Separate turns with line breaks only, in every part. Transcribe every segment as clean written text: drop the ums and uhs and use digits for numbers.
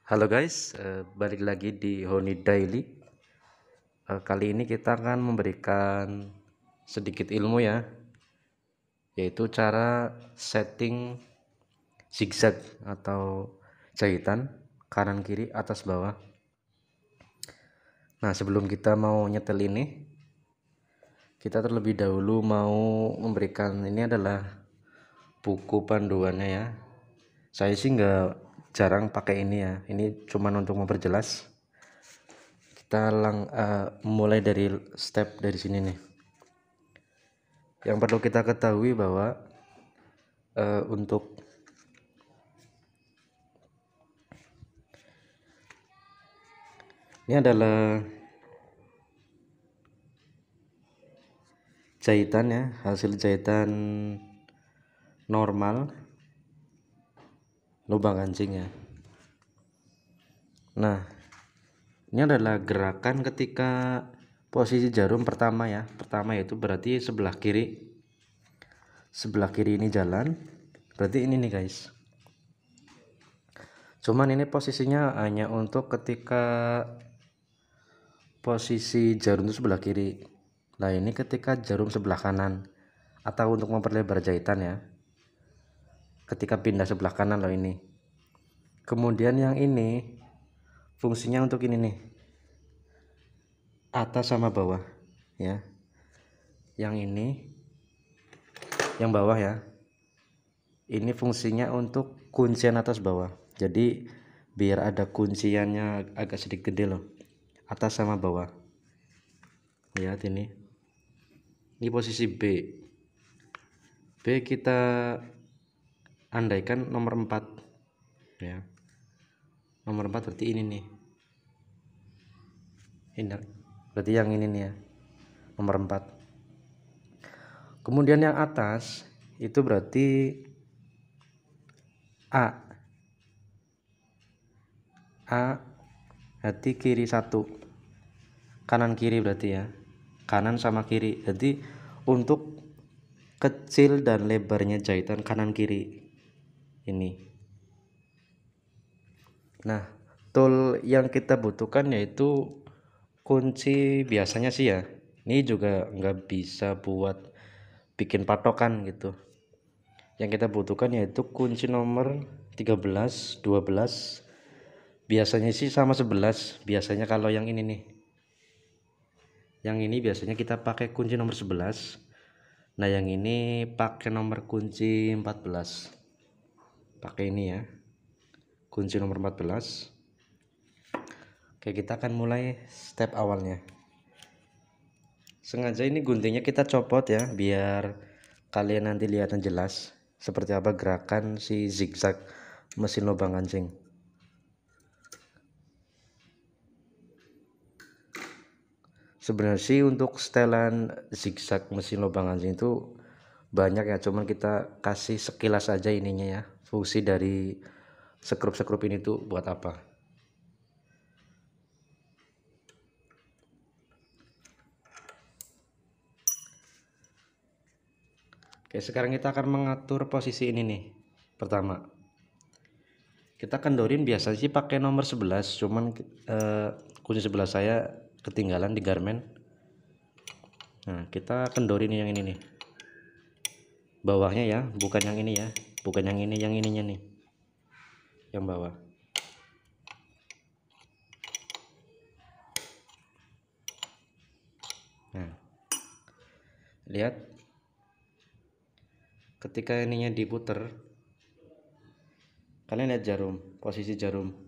Halo guys, balik lagi di Honey Daily. Kali ini kita akan memberikan sedikit ilmu ya, yaitu cara setting zigzag atau jahitan kanan kiri atas bawah. Nah, sebelum kita mau nyetel ini, kita terlebih dahulu mau memberikan, ini adalah buku panduannya ya. Saya sih nggak jarang pakai ini ya, ini cuman untuk memperjelas. Kita mulai dari step dari sini nih. Yang perlu kita ketahui bahwa untuk ini adalah jahitan ya, hasil jahitan normal lubang kancing ya. Nah, ini adalah gerakan ketika posisi jarum pertama ya. Pertama yaitu berarti sebelah kiri. Sebelah kiri ini jalan. Berarti ini nih guys. Cuman ini posisinya hanya untuk ketika posisi jarum itu sebelah kiri. Nah, ini ketika jarum sebelah kanan atau untuk memperlebar jahitan ya. Ketika pindah sebelah kanan loh ini. Kemudian yang ini fungsinya untuk ini nih, atas sama bawah ya. Yang ini yang bawah ya, ini fungsinya untuk kuncian atas bawah. Jadi biar ada kunciannya agak sedikit gede loh, atas sama bawah. Lihat ini posisi B kita andaikan nomor 4 ya. Nomor 4 berarti ini nih, ini berarti yang ini nih ya, nomor 4. Kemudian yang atas itu berarti A berarti kiri 1, kanan kiri berarti ya, kanan sama kiri. Jadi untuk kecil dan lebarnya jahitan kanan kiri ini. Nah, tool yang kita butuhkan yaitu kunci. Biasanya sih ya, ini juga nggak bisa buat bikin patokan gitu. Yang kita butuhkan yaitu kunci nomor 13, 12. Biasanya sih sama 11. Biasanya kalau yang ini nih, yang ini biasanya kita pakai kunci nomor 11. Nah, yang ini pakai nomor kunci 14. Pakai ini ya, kunci nomor 14. Oke, kita akan mulai step awalnya. Sengaja ini guntingnya kita copot ya, biar kalian nanti lihat yang jelas seperti apa gerakan si zigzag mesin lubang kancing. Sebenarnya sih untuk setelan zigzag mesin lubang kancing itu banyak ya, cuman kita kasih sekilas aja ininya ya, fungsi dari sekrup-sekrup ini tuh buat apa. Oke, sekarang kita akan mengatur posisi ini nih. Pertama, kita kendorin biasa sih pakai nomor 11, cuman kunci 11 saya ketinggalan di garmen. Nah, kita kendorin yang ini nih, bawahnya ya, bukan yang ini ya, bukan yang ini, yang ininya nih, yang bawah. Nah, lihat ketika ininya diputer, kalian lihat jarum, posisi jarum.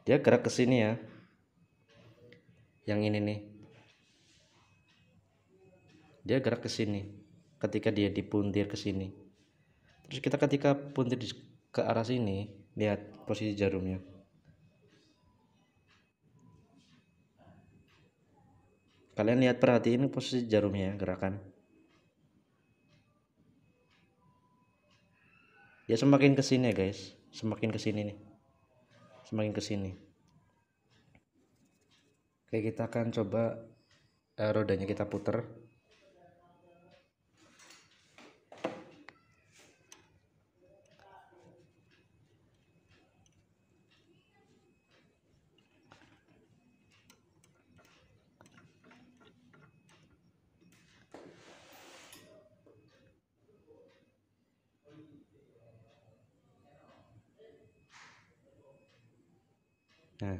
Dia gerak ke sini ya, yang ini nih, dia gerak ke sini ketika dia dipuntir ke sini. Terus kita ketika puntir ke arah sini, lihat posisi jarumnya. Kalian lihat, perhatiin posisi jarumnya ya, gerakan. Dia semakin ke sini ya guys, semakin ke sini nih, semakin ke sini. Oke, kita akan coba rodanya kita puter. Nah,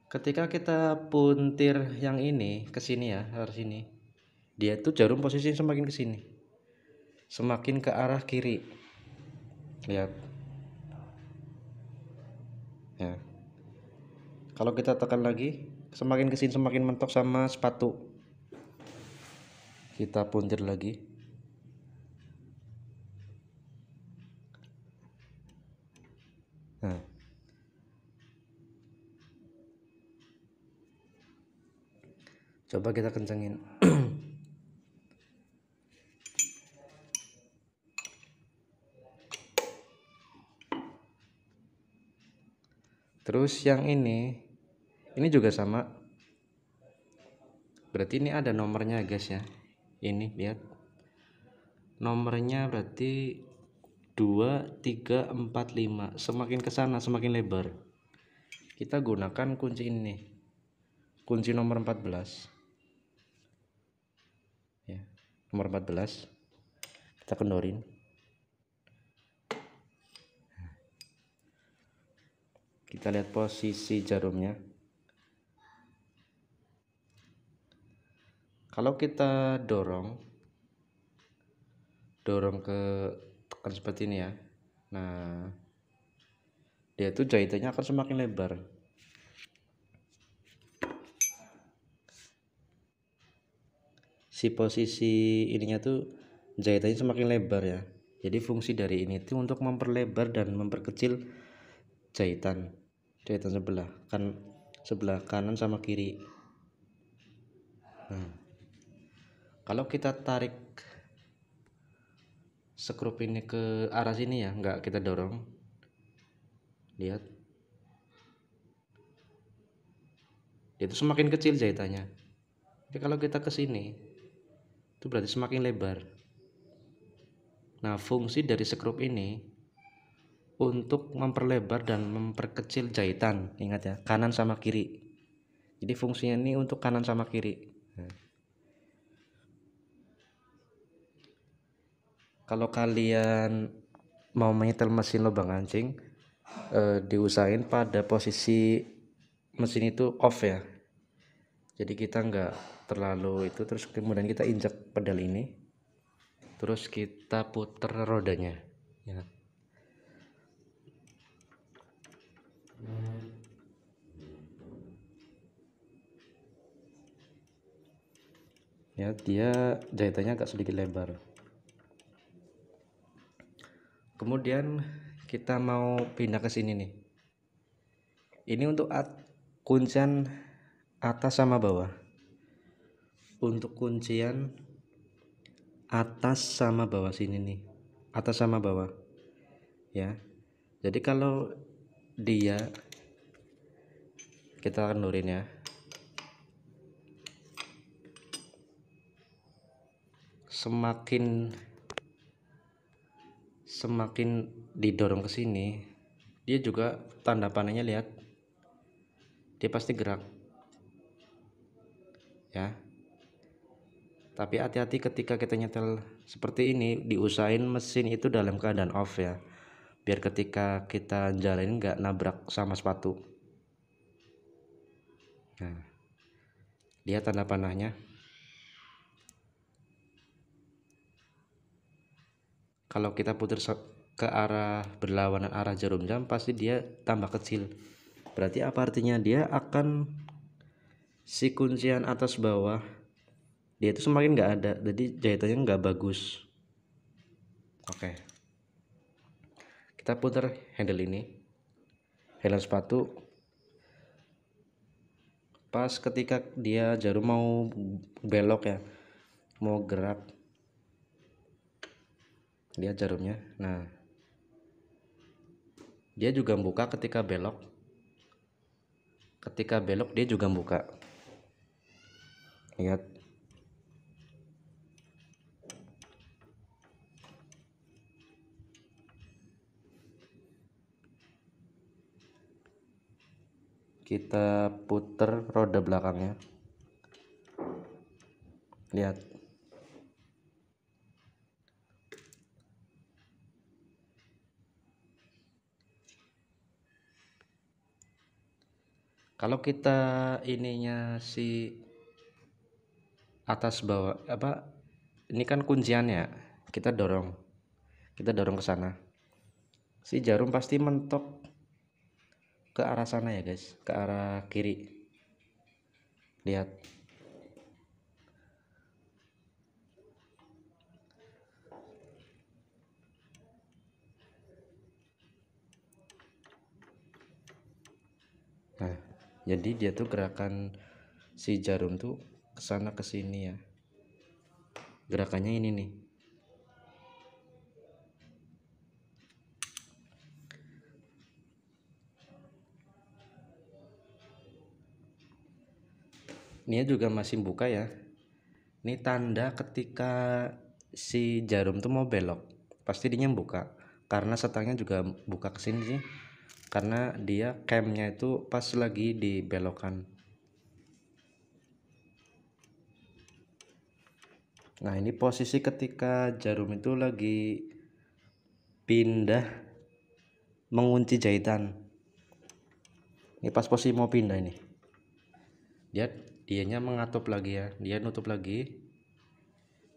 ketika kita puntir yang ini ke sini ya, harus sini. Dia tuh jarum posisi semakin ke sini. Semakin ke arah kiri. Lihat. Ya. Kalau kita tekan lagi, semakin ke sini semakin mentok sama sepatu. Kita puntir lagi. Nah. Coba kita kencengin. Terus yang ini juga sama. Berarti ini ada nomornya guys ya. Ini lihat. Nomornya berarti 2, 3, 4, 5. Semakin ke sana semakin lebar. Kita gunakan kunci ini. Kunci nomor 14. Ya, nomor 14. Kita kendorin. Kita lihat posisi jarumnya. Kalau kita dorong ke tekan seperti ini ya. Nah, dia tuh jahitannya akan semakin lebar. Si posisi ininya tuh jahitannya semakin lebar ya. Jadi fungsi dari ini tuh untuk memperlebar dan memperkecil jahitan sebelah kanan sama kiri. Nah, kalau kita tarik skrup ini ke arah sini ya, nggak kita dorong, lihat, itu semakin kecil jahitannya. Tapi kalau kita ke sini, itu berarti semakin lebar. Nah, fungsi dari skrup ini untuk memperlebar dan memperkecil jahitan, ingat ya, kanan sama kiri. Jadi fungsinya ini untuk kanan sama kiri. Nah, kalau kalian mau menyetel mesin lubang kancing, diusahain pada posisi mesin itu off ya. Jadi kita nggak terlalu itu, terus kemudian kita injak pedal ini, terus kita puter rodanya ya. Ya, dia jahitannya agak sedikit lebar. Kemudian kita mau pindah ke sini nih. Ini untuk kuncian atas sama bawah. Untuk kuncian atas sama bawah sini nih. Atas sama bawah. Ya. Jadi kalau dia, kita akan nurin ya. Semakin didorong ke sini, dia juga tanda panahnya, lihat, dia pasti gerak ya. Tapi hati-hati ketika kita nyetel seperti ini, diusahain mesin itu dalam keadaan off ya, biar ketika kita jalanin nggak nabrak sama sepatu. Nah, lihat tanda panahnya. Kalau kita putar ke arah berlawanan arah jarum jam, pasti dia tambah kecil. Berarti apa artinya? Dia akan, si kuncian atas bawah dia itu semakin nggak ada, jadi jahitannya nggak bagus. Oke, kita putar handle ini, handle sepatu. Pas ketika dia jarum mau belok ya, mau gerak, lihat jarumnya. Nah, Dia juga buka ketika belok. Ketika belok dia juga buka. Lihat. Kita puter roda belakangnya. Lihat. Kalau kita ininya si atas bawah apa? Ini kan kunciannya. Kita dorong ke sana. Si jarum pasti mentok ke arah sana ya guys, ke arah kiri. Lihat. Nah, jadi dia tuh gerakan si jarum tuh kesana kesini ya. Gerakannya ini nih. Ini juga masih buka ya. Ini tanda ketika si jarum tuh mau belok, pasti dia buka. Karena setangnya juga buka ke sini sih. Karena dia camnya itu pas lagi dibelokan. Nah, ini posisi ketika jarum itu lagi pindah mengunci jahitan. Ini pas posisi mau pindah ini. Dianya mengatup lagi ya, dia nutup lagi.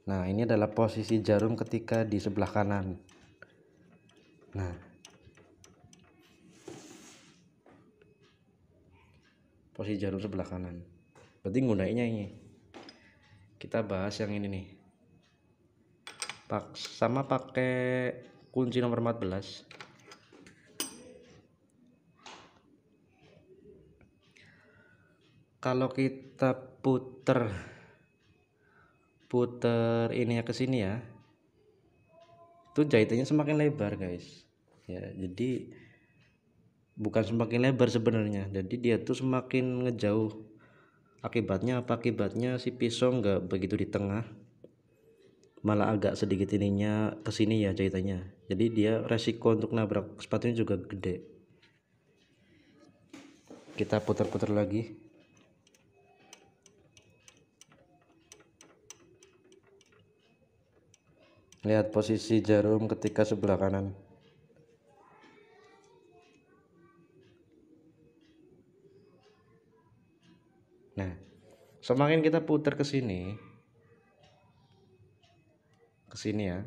Nah, ini adalah posisi jarum ketika di sebelah kanan. Nah, posisi jarum sebelah kanan. Berarti gunainya ini. Kita bahas yang ini nih. Sama pakai kunci nomor 14. Kalau kita puter ini ya ke sini ya, itu jahitannya semakin lebar guys ya. Jadi bukan semakin lebar sebenarnya, jadi dia tuh semakin ngejauh. Akibatnya apa? Akibatnya si pisau nggak begitu di tengah, malah agak sedikit ininya ke sini ya jahitannya. Jadi dia resiko untuk nabrak sepatunya juga gede. Kita putar-putar lagi. Lihat posisi jarum ketika sebelah kanan. Nah, semakin kita putar ke sini ya,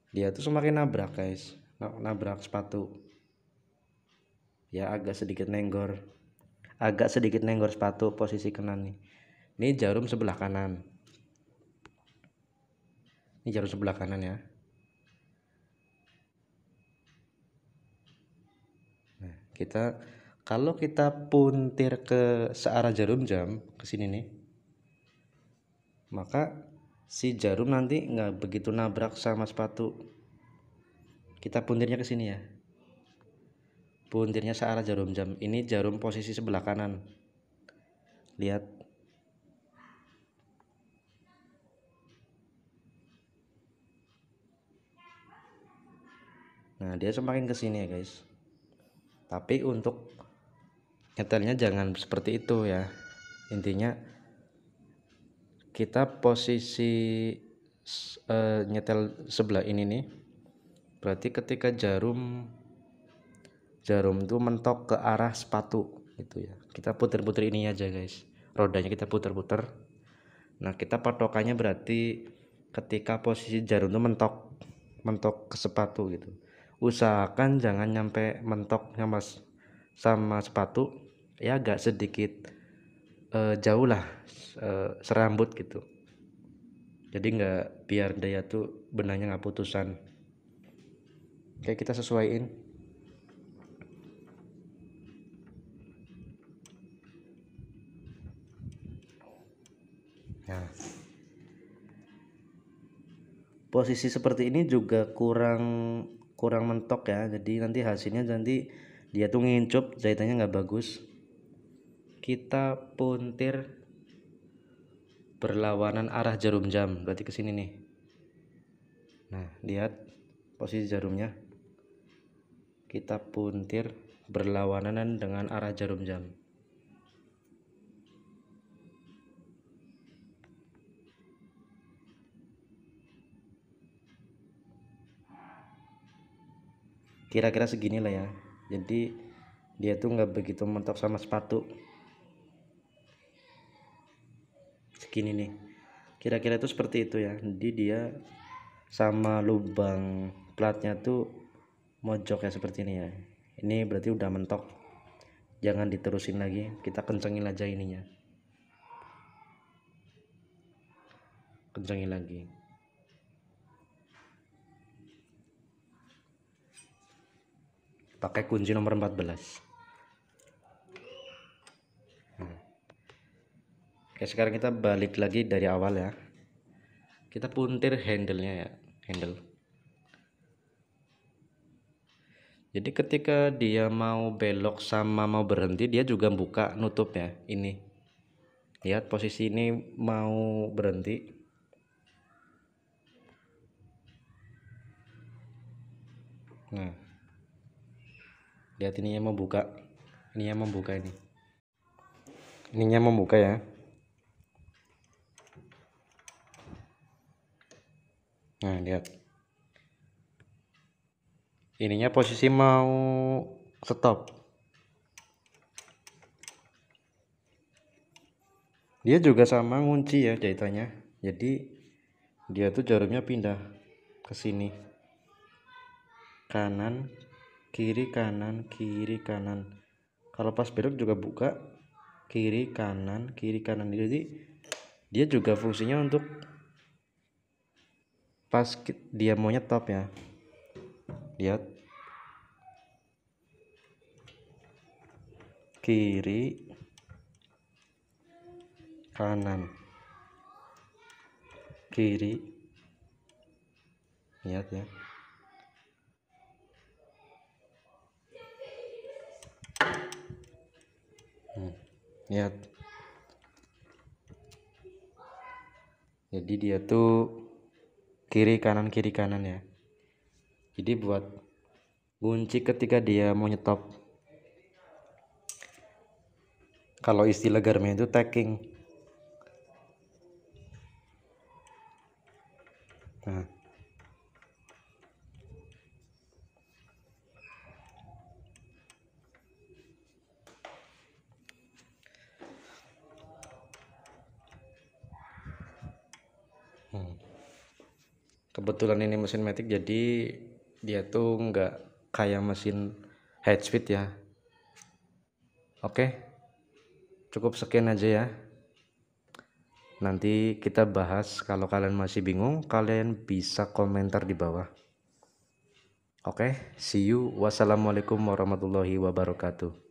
dia tuh semakin nabrak guys, nabrak sepatu ya. Agak sedikit nenggor sepatu posisi kanan nih. Ini jarum sebelah kanan, ya. Nah, kalau kita puntir ke searah jarum jam ke sini nih, maka si jarum nanti nggak begitu nabrak sama sepatu. Kita puntirnya ke sini ya. Puntirnya searah jarum jam. Ini jarum posisi sebelah kanan. Lihat. Nah, dia semakin ke sini ya, guys. Tapi untuk nyetelnya jangan seperti itu ya. Intinya kita posisi nyetel sebelah ini nih. Berarti ketika jarum itu mentok ke arah sepatu gitu ya. Kita puter-puter ini aja guys. Rodanya kita puter-puter. Nah, kita patokannya berarti ketika posisi jarum itu mentok ke sepatu gitu. Usahakan jangan nyampe mentok sama sepatu ya, agak sedikit jauh lah, serambut gitu. Jadi biar dia tuh benangnya nggak putusan. Oke, kita sesuaiin. Nah, posisi seperti ini juga kurang mentok ya, jadi nanti hasilnya nanti dia tuh ngincup, jahitannya nggak bagus. Kita puntir berlawanan arah jarum jam, berarti ke sini nih. Nah, lihat posisi jarumnya, kita puntir berlawanan dengan arah jarum jam. Kira-kira segini lah ya, jadi dia tuh nggak begitu mentok sama sepatu. Segini nih, kira-kira itu seperti itu ya. Jadi dia sama lubang platnya tuh mojok ya, seperti ini ya. Ini berarti udah mentok, jangan diterusin lagi, kita kencengin aja ininya, kencengin lagi. Pakai kunci nomor 14. Oke, sekarang kita balik lagi dari awal ya. Kita puntir handle-nya ya, handle. Jadi ketika dia mau belok sama mau berhenti, dia juga buka nutup ya. Ini, lihat posisi ini mau berhenti. Nah, lihat ininya membuka, ininya membuka, ininya membuka ya. Nah, lihat ininya posisi mau stop, dia juga sama ngunci ya jahitannya. Jadi dia tuh jarumnya pindah ke sini, kanan kiri kanan kiri kanan. Kalau pas belok juga buka kiri kanan kiri kanan. Jadi dia juga fungsinya untuk pas dia mau nyetop ya. Lihat, kiri kanan kiri, lihat ya. Lihat, jadi dia tuh kiri kanan ya. Jadi buat kunci ketika dia mau nyetop, kalau istilah Garmin itu tacking. Nah, kebetulan ini mesin matic, jadi dia tuh nggak kayak mesin head speed ya. Oke, cukup sekian aja ya. Nanti kita bahas, kalau kalian masih bingung kalian bisa komentar di bawah. Oke, see you. Wassalamualaikum warahmatullahi wabarakatuh.